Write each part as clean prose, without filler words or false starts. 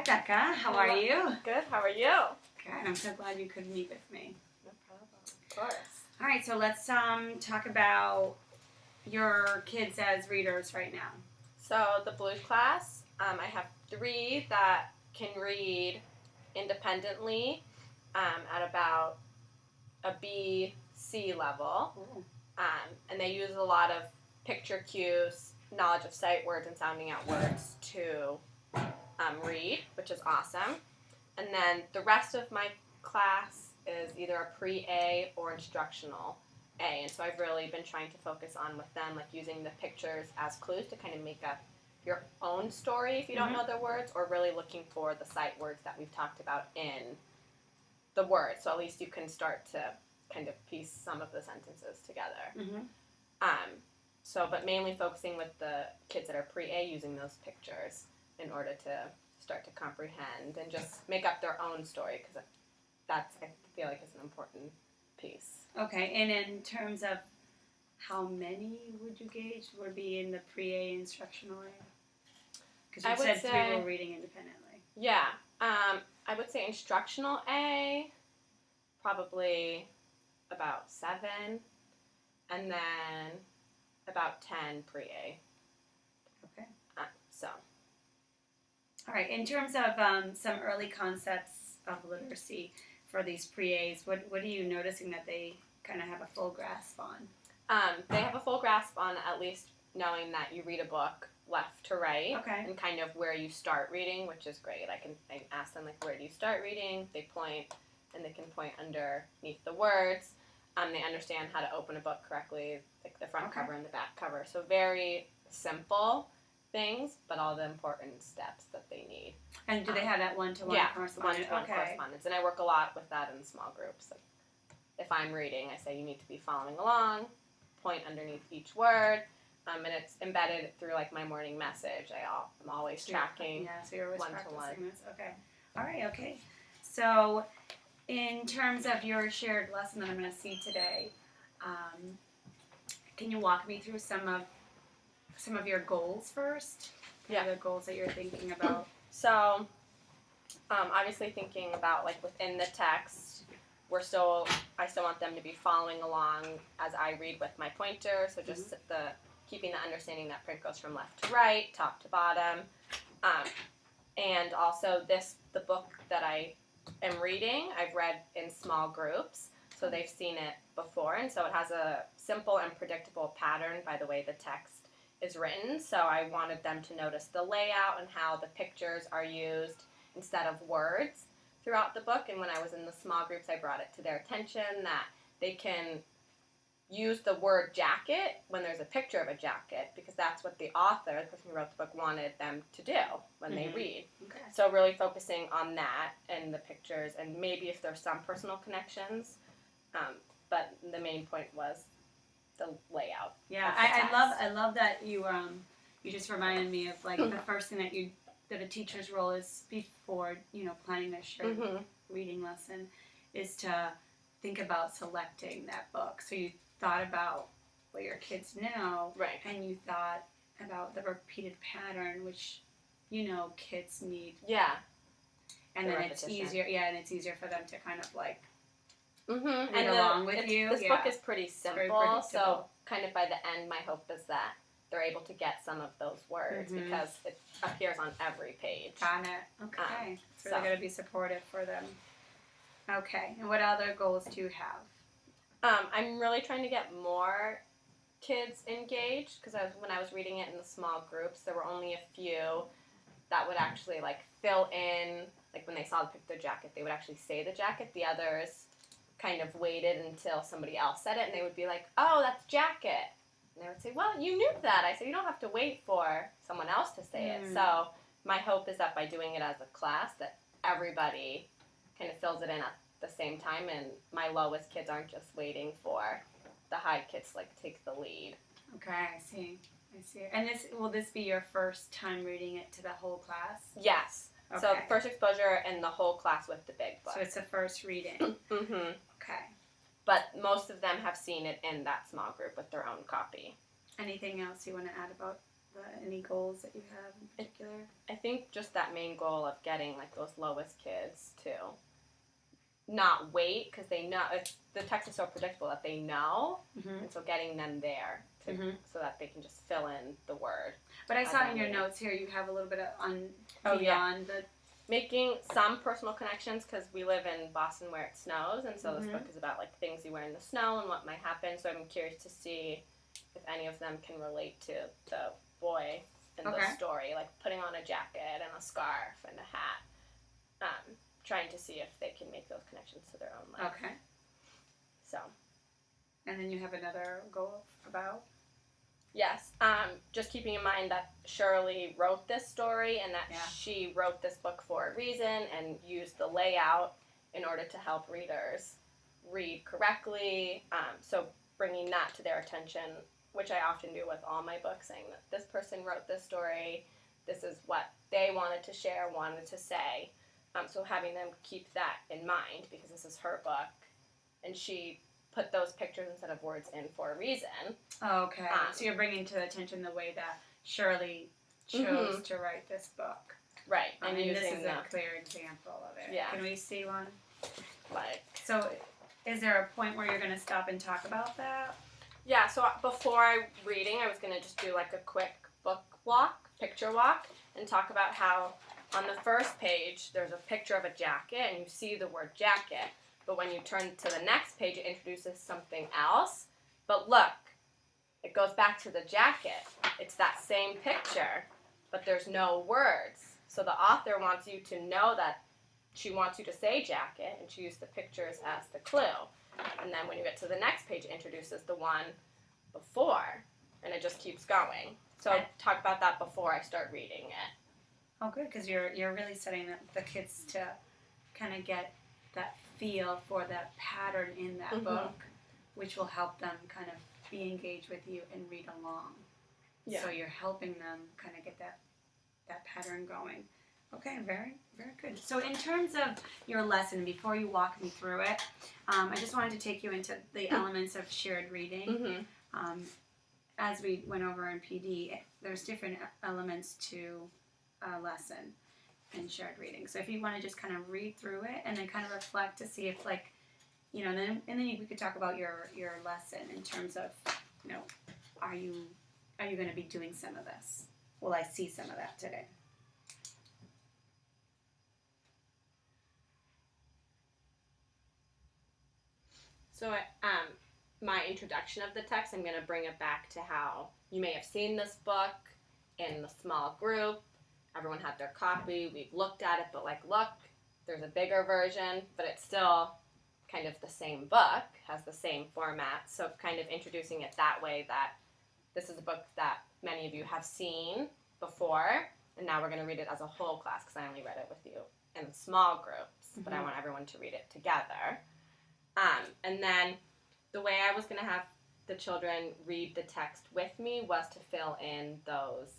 Becca. How are you? Good. How are you? Good. I'm so glad you could meet with me. No problem. Of course. All right, so let's talk about your kids as readers right now. So the Blues class, I have 3 that can read independently at about a B-C level. And they use a lot of picture cues, knowledge of sight words, and sounding out words to read, which is awesome. And then the rest of my class is either a pre-A or instructional A. And so I've really been trying to focus on with them, like using the pictures as clues to kind of make up your own story if you don't know the words, or really looking for the sight words that we've talked about in the words. So at least you can start to kind of piece some of the sentences together. But mainly focusing with the kids that are pre-A using those pictures in order to start to comprehend and just make up their own story, because that's, I feel like, is an important piece. Okay, and in terms of how many would you gauge would be in the pre-A instructional A? Because you said 3 were reading independently. Yeah, I would say instructional A, probably about 7, and then about 10 pre-A. Okay. All right, in terms of some early concepts of literacy for these pre-As, what are you noticing that they kind of have a full grasp on? They have a full grasp on at least knowing that you read a book left to right, and kind of where you start reading, which is great. I ask them, like, where do you start reading? They point, and they can point underneath the words. They understand how to open a book correctly, like the front cover and the back cover. So very simple things, but all the important steps that they need. And do they have that one-to-one correspondence? Yeah, one-to-one correspondence. And I work a lot with that in small groups. Like, if I'm reading, I say you need to be following along, point underneath each word, and it's embedded through, like, my morning message. I'm always tracking. Yeah, so you're always one-to-one. practicing this. Okay. All right, okay. So in terms of your shared lesson that I'm going to see today, can you walk me through some of your goals first? The goals that you're thinking about. So, obviously thinking about, like, within the text, I still want them to be following along as I read with my pointer. So just keeping the understanding that print goes from left to right, top to bottom. And also the book that I am reading, I've read in small groups, so they've seen it before, and so it has a simple and predictable pattern by the way the text is written. So I wanted them to notice the layout and how the pictures are used instead of words throughout the book. And when I was in the small groups, I brought it to their attention that they can use the word jacket when there's a picture of a jacket, because that's what the author, the person who wrote the book, wanted them to do when they read. Okay. So really focusing on that and the pictures, and maybe if there's some personal connections, but the main point was the layout. Yeah, I love that you just reminded me of, like, the first thing that a teacher's role is before planning a shared reading lesson is to think about selecting that book. So you thought about what your kids know, right? And you thought about the repeated pattern, which kids need. Yeah. And then it's easier. Yeah, and it's easier for them to kind of like read and along with you. This book is pretty simple, so kind of by the end, my hope is that they're able to get some of those words because it appears on every page. Got it. Okay. So they're going to be supportive for them. Okay. And what other goals do you have? I'm really trying to get more kids engaged, because when I was reading it in the small groups, there were only a few that would actually, like, fill in, like, when they saw the jacket, they would actually say the jacket. The others kind of waited until somebody else said it, and they would be like, oh, that's jacket. And they would say, well, you knew that. I said, you don't have to wait for someone else to say it. So my hope is that by doing it as a class, that everybody kind of fills it in at the same time, and my lowest kids aren't just waiting for the high kids to, like, take the lead. Okay, I see. And will this be your first time reading it to the whole class? Yes. Okay. So first exposure and the whole class with the big book. So it's a first reading. Okay. But most of them have seen it in that small group with their own copy. Anything else you want to add about any goals that you have in particular? I think just that main goal of getting like those lowest kids to not wait because they know the text is so predictable that they know, and so getting them there to, so that they can just fill in the word. But I saw in your notes here you have a little bit of beyond the making some personal connections because we live in Boston where it snows, and so this book is about like things you wear in the snow and what might happen. So I'm curious to see if any of them can relate to the boy in the story, like putting on a jacket and a scarf and a hat. Trying to see if they can make those connections to their own life. Okay. So. And then you have another goal about? Yes. Just keeping in mind that Shirley wrote this story and that she wrote this book for a reason and used the layout in order to help readers read correctly. So bringing that to their attention, which I often do with all my books, saying that this person wrote this story, this is what they wanted to share, wanted to say. So having them keep that in mind, because this is her book, and she put those pictures instead of words in for a reason. Okay. So you're bringing to attention the way that Shirley chose to write this book. Right. And this is a clear example of it. Yeah. Can we see one? Like. So is there a point where you're going to stop and talk about that? Yeah, so before reading, I was going to just do like a quick book walk, picture walk, and talk about how on the first page, there's a picture of a jacket, and you see the word jacket. But when you turn to the next page, it introduces something else. But look, it goes back to the jacket. It's that same picture, but there's no words. So the author wants you to know that she wants you to say jacket, and she used the pictures as the clue. And then when you get to the next page, it introduces the one before, and it just keeps going. So I'll talk about that before I start reading it. Oh, good, because you're really setting the kids to kind of get that feel for that pattern in that book, which will help them kind of be engaged with you and read along. Yeah. So you're helping them kind of get that pattern going. Okay, very, very good. So in terms of your lesson, before you walk me through it, I just wanted to take you into the elements of shared reading. As we went over in PD, there's different elements to a lesson in shared reading. So if you want to just kind of read through it and then kind of reflect to see if, like, you know, and then we could talk about your lesson in terms of, you know, are you going to be doing some of this? Will I see some of that today? So my introduction of the text, I'm going to bring it back to how you may have seen this book in the small group. Everyone had their copy. We've looked at it, but like, look, there's a bigger version, but it's still kind of the same book, has the same format. So kind of introducing it that way, that this is a book that many of you have seen before, and now we're going to read it as a whole class because I only read it with you in small groups, but I want everyone to read it together. And then the way I was going to have the children read the text with me was to fill in those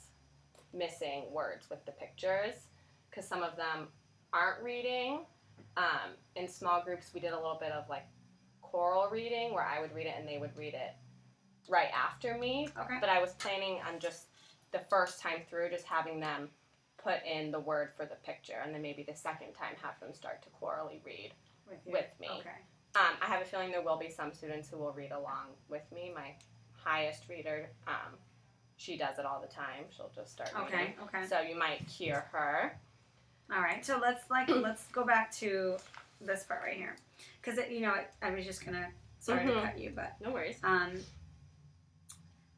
missing words with the pictures, because some of them aren't reading. In small groups, we did a little bit of like choral reading where I would read it and they would read it right after me. Okay. But I was planning on just the first time through just having them put in the word for the picture, and then maybe the second time have them start to chorally read with me. Okay. I have a feeling there will be some students who will read along with me. My highest reader, she does it all the time. She'll just start reading. Okay. So you might hear her. All right. So let's go back to this part right here, because you know I was just gonna sorry to cut you, but no worries.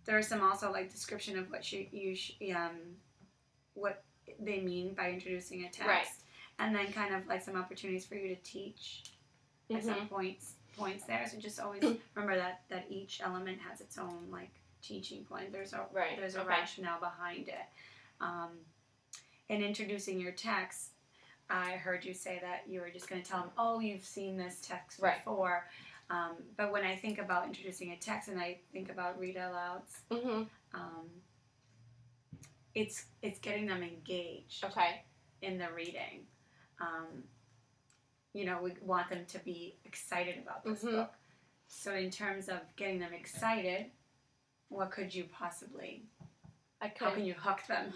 There's some also like description of what what they mean by introducing a text, right. And then kind of like some opportunities for you to teach at some points there. So just always remember that each element has its own like teaching point. There's a rationale behind it. In introducing your text, I heard you say that you were just going to tell them, oh, you've seen this text before. But when I think about introducing a text and I think about read alouds, it's getting them engaged in the reading. You know, we want them to be excited about this book. So in terms of getting them excited, what could you possibly How can you hook them?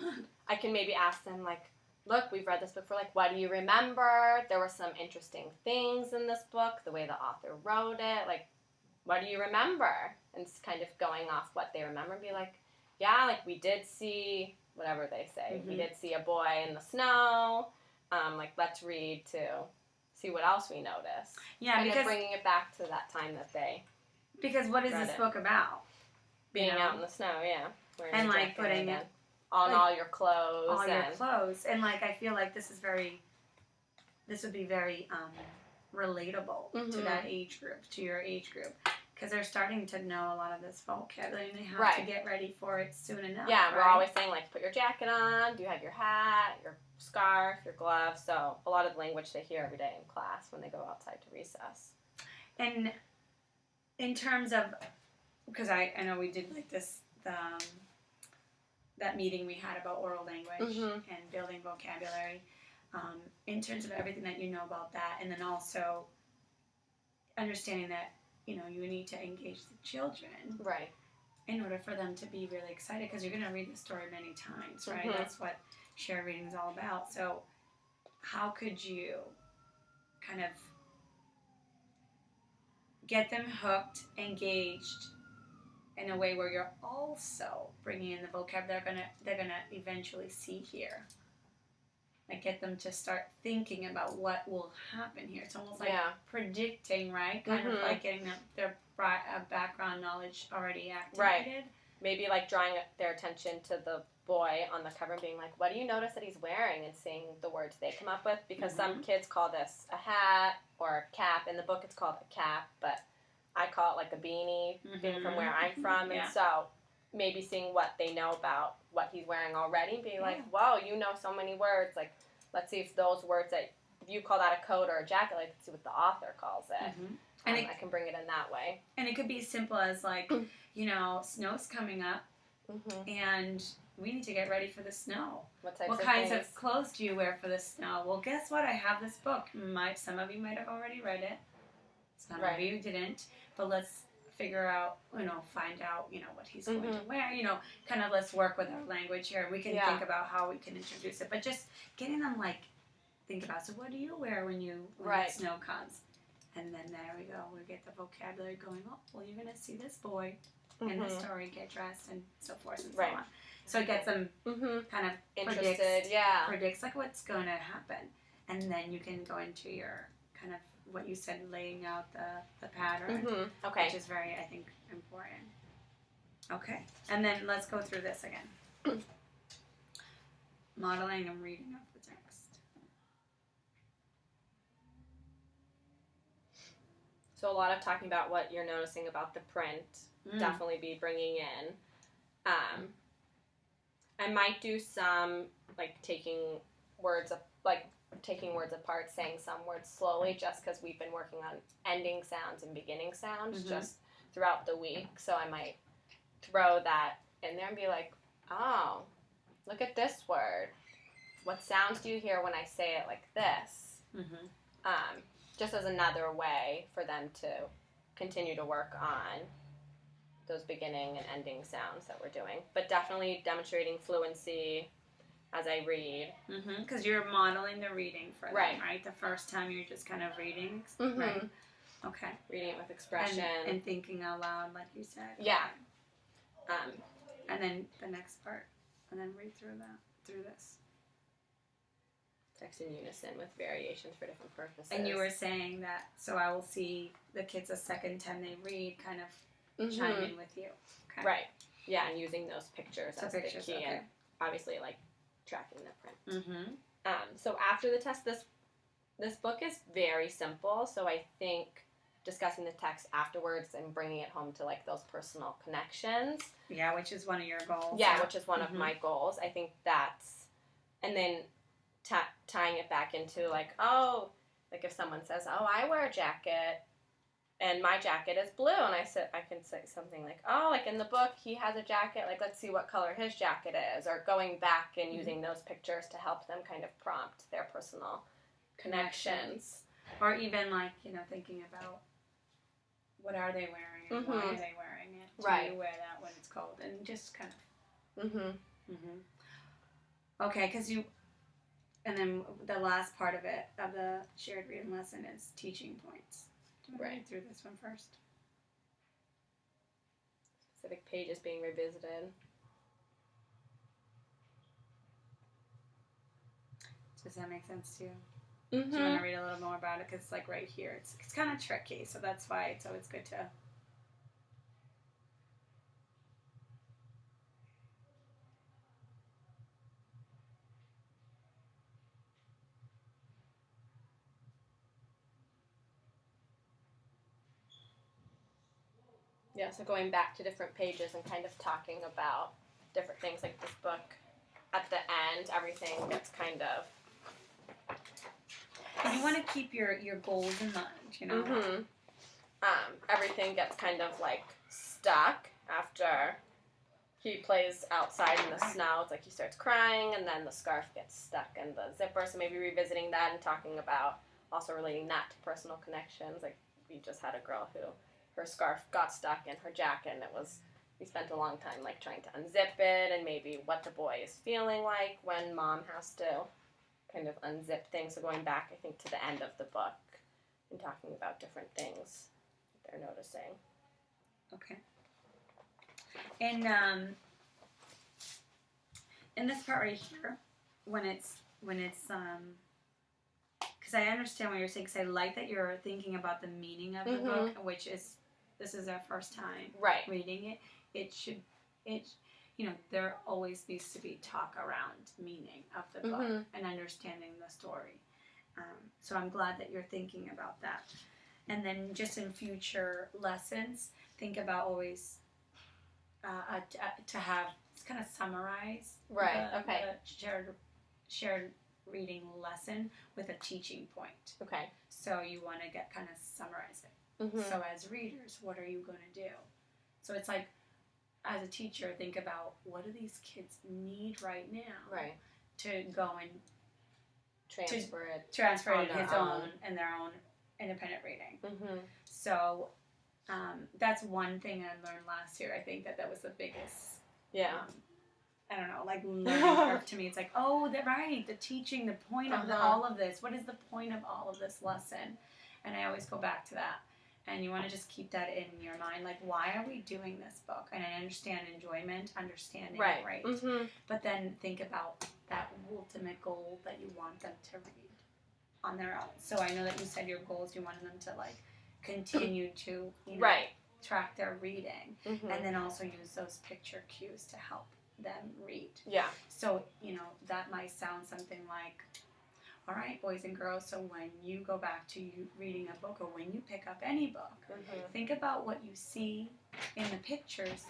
I can maybe ask them, like, look, we've read this book before, like, what do you remember? There were some interesting things in this book, the way the author wrote it, like, what do you remember? And it's kind of going off what they remember and be like, yeah, like, we did see, whatever they say, we did see a boy in the snow, like, let's read to see what else we notice. Yeah, kind because of bringing it back to that time that they because what is this book about? Being out in the snow, yeah. And like putting it on like, all your clothes. All your clothes. And like I feel like this would be very relatable to that age group, to your age group. Because they're starting to know a lot of this vocabulary and they have to get ready for it soon enough. Yeah, we're always saying, like, put your jacket on, do you have your hat, your scarf, your gloves. So a lot of the language they hear every day in class when they go outside to recess. And in terms of, because I know we did like this, that meeting we had about oral language and building vocabulary, in terms of everything that you know about that, and then also understanding that, you know, you need to engage the children. Right. In order for them to be really excited, because you're going to read the story many times, right? That's what shared reading is all about. So how could you kind of get them hooked, engaged, in a way where you're also bringing in the vocabulary they're gonna eventually see here? Like get them to start thinking about what will happen here. It's almost like predicting, right? Kind of like getting their background knowledge already activated. Right. Maybe like drawing their attention to the boy on the cover and being like, what do you notice that he's wearing? And seeing the words they come up with. Because some kids call this a hat or a cap. In the book it's called a cap, but I call it like a beanie, being from where I'm from. And so maybe seeing what they know about what he's wearing already and being like, whoa, you know so many words. Like, let's see if those words that you call that a coat or a jacket, like, let's see what the author calls it. And I can bring it in that way. And it could be simple as like, you know, snow's coming up and we need to get ready for the snow. What kinds of clothes do you wear for the snow? Well, guess what? I have this book. Some of you might have already read it. Some of you didn't. But let's figure out, you know, find out, you know, what he's going to wear. You know, kind of let's work with our language here. We can think about how we can introduce it. But just getting them, like, think about, so what do you wear when the snow comes? And then there we go. We get the vocabulary going. Oh, well, you're going to see this boy in the story get dressed and so forth and so on. So it gets them kind of interested, predicts like what's going to happen. And then you can go into your kind of what you said, laying out the pattern, which is very, I think, important. Okay. And then let's go through this again. Modeling and reading of the text. So a lot of talking about what you're noticing about the print, definitely be bringing in. I might do some, like, taking words apart, saying some words slowly, just because we've been working on ending sounds and beginning sounds just throughout the week. So I might throw that in there and be like, oh, look at this word. What sounds do you hear when I say it like this? Just as another way for them to continue to work on those beginning and ending sounds that we're doing. But definitely demonstrating fluency as I read. Because you're modeling the reading for them, right? The first time you're just kind of reading, right? Okay. Reading it with expression. And thinking out loud, like you said. Yeah. And then the next part. And then read through this. Text in unison with variations for different purposes. And you were saying that, so I will see the kids a second time they read kind of chime in with you. Okay. Right. Yeah, and using those pictures as the key. And obviously, like, tracking the print. So after the test, this book is very simple, so I think discussing the text afterwards and bringing it home to, like, those personal connections. Yeah, which is one of your goals. Yeah, which is one of my goals. I think that's, and then tying it back into, like, oh, like if someone says, oh, I wear a jacket, and my jacket is blue, and I can say something like, oh, like in the book, he has a jacket, like, let's see what color his jacket is, or going back and using those pictures to help them kind of prompt their personal connections. Or even, like, you know, thinking about what are they wearing, and why are they wearing it, do you wear that when it's cold, and just kind of Okay, because and then the last part of it, of the shared reading lesson, is teaching points. Do you want to read through this one first? Specific pages being revisited. Does that make sense to you? Mm-hmm. Do you want to read a little more about it? Because like right here, it's kind of tricky, so that's why it's always good to. Yeah, so going back to different pages and kind of talking about different things, like this book, at the end, everything gets kind of... And you want to keep your goals in mind, you know? Mm-hmm. Everything gets kind of, like, stuck after he plays outside in the snow. It's like he starts crying, and then the scarf gets stuck in the zipper, so maybe revisiting that and talking about, also relating that to personal connections. Like, we just had a girl who... her scarf got stuck in her jacket, and we spent a long time, like, trying to unzip it, and maybe what the boy is feeling like when mom has to kind of unzip things. So going back, I think, to the end of the book and talking about different things that they're noticing. Okay. And in this part right here, when it's because I understand what you're saying, because I like that you're thinking about the meaning of the book, which is, this is our first time reading it. There always needs to be talk around meaning of the book and understanding the story. So I'm glad that you're thinking about that. And then just in future lessons, think about always to have, kind of summarize the shared reading lesson with a teaching point. Okay. So you want to kind of summarize it. So as readers, what are you going to do? So it's like, as a teacher, think about, what do these kids need right now to go and transfer it in his own and their own independent reading. So that's one thing I learned last year. I think that was the biggest. I don't know, like learning curve to me. It's like, the teaching, the point of all of this. What is the point of all of this lesson? And I always go back to that. And you want to just keep that in your mind. Like, why are we doing this book? And I understand enjoyment, understanding, right? But then think about that ultimate goal that you want them to read on their own. So I know that you said your goals, you wanted them to, like, continue to, track their reading. And then also use those picture cues to help them read. So, that might sound something like, all right, boys and girls, so when you go back to reading a book, or when you pick up any book, think about what you see in the pictures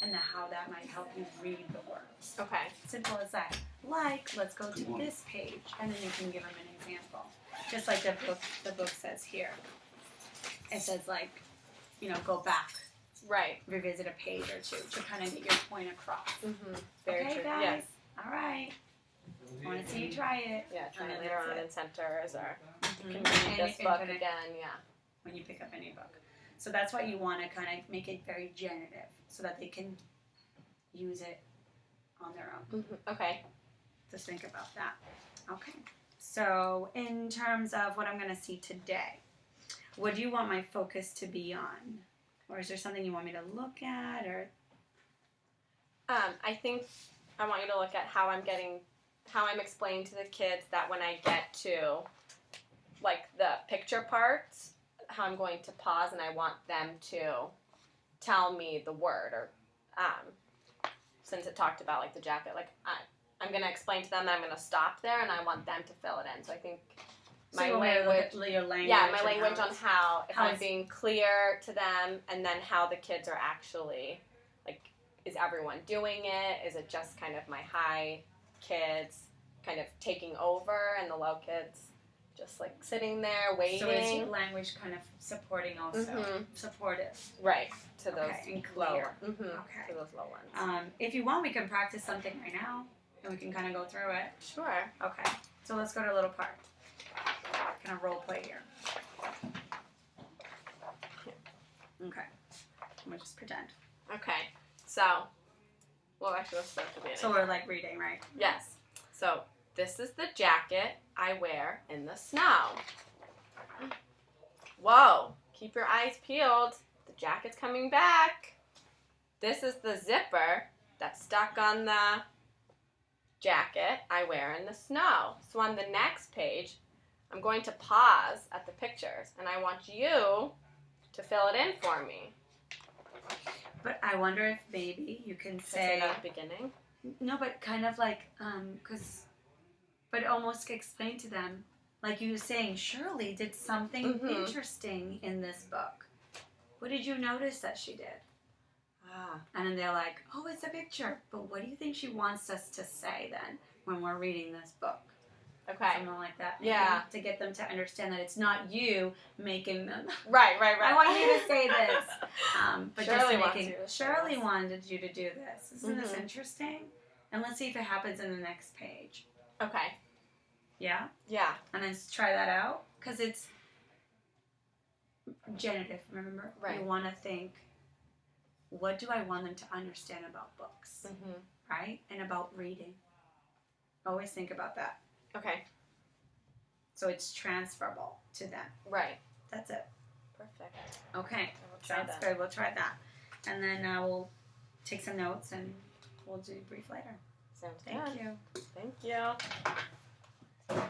and how that might help you read the words. Okay. Simple as that. Like, let's go to this page, and then you can give them an example. Just like the book says here. It says, like, go back. Revisit a page or two to kind of get your point across. Very okay, true. guys? Yes. All right. I want to see you try it. Yeah, try it later on in centers, or you can read this book again, when you pick up any book. So that's why you want to kind of make it very generative, so that they can use it on their own. Okay. Just think about that. Okay. So in terms of what I'm going to see today, what do you want my focus to be on? Or is there something you want me to look at? Or I think I want you to look at how I'm explaining to the kids that when I get to, like, the picture parts, how I'm going to pause, and I want them to tell me the word, or since it talked about, like, the jacket, like, I'm going to explain to them that I'm going to stop there, and I want them to fill it in. So I think my language, your language. Yeah, my language on how I'm being clear to them, and then how the kids are actually, like, is everyone doing it? Is it just kind of my high kids kind of taking over, and the low kids just, like, sitting there waiting? So is your language kind of supporting also? Supportive. Right, to those and lower. Okay. To those low ones. If you want, we can practice something right now, and we can kind of go through it. Sure. Okay. So let's go to a little part. Kind of role play here. Okay. I'm going to just pretend. Okay. So, Well, actually, let's start at the beginning. So we're like reading, right? Yes. So this is the jacket I wear in the snow. Whoa. Keep your eyes peeled. The jacket's coming back. This is the zipper that's stuck on the jacket I wear in the snow. So on the next page, I'm going to pause at the pictures, and I want you to fill it in for me. But I wonder if maybe you can Can I say say that at the beginning? no, but kind of like but almost explain to them, like you were saying, Shirley did something interesting in this book. What did you notice that she did? And then they're like, oh, it's a picture. But what do you think she wants us to say then when we're reading this book? Okay. Something like that. Maybe, Yeah. to get them to understand that it's not you making them. Right. I want you to say this. But Shirley just wants making, you to say Shirley this. wanted you to do this. Isn't this interesting? And let's see if it happens in the next page. Okay. Yeah? Yeah. And then try that out. Because it's genitive, remember? Right. You want to think, what do I want them to understand about books? Right? And about reading. Always think about that. Okay. So it's transferable to them. Right. That's it. Perfect. Okay. We'll try Sounds that. good. We'll try that. And then we'll take some notes and we'll do brief later. Sounds Thank good. you. Thank you.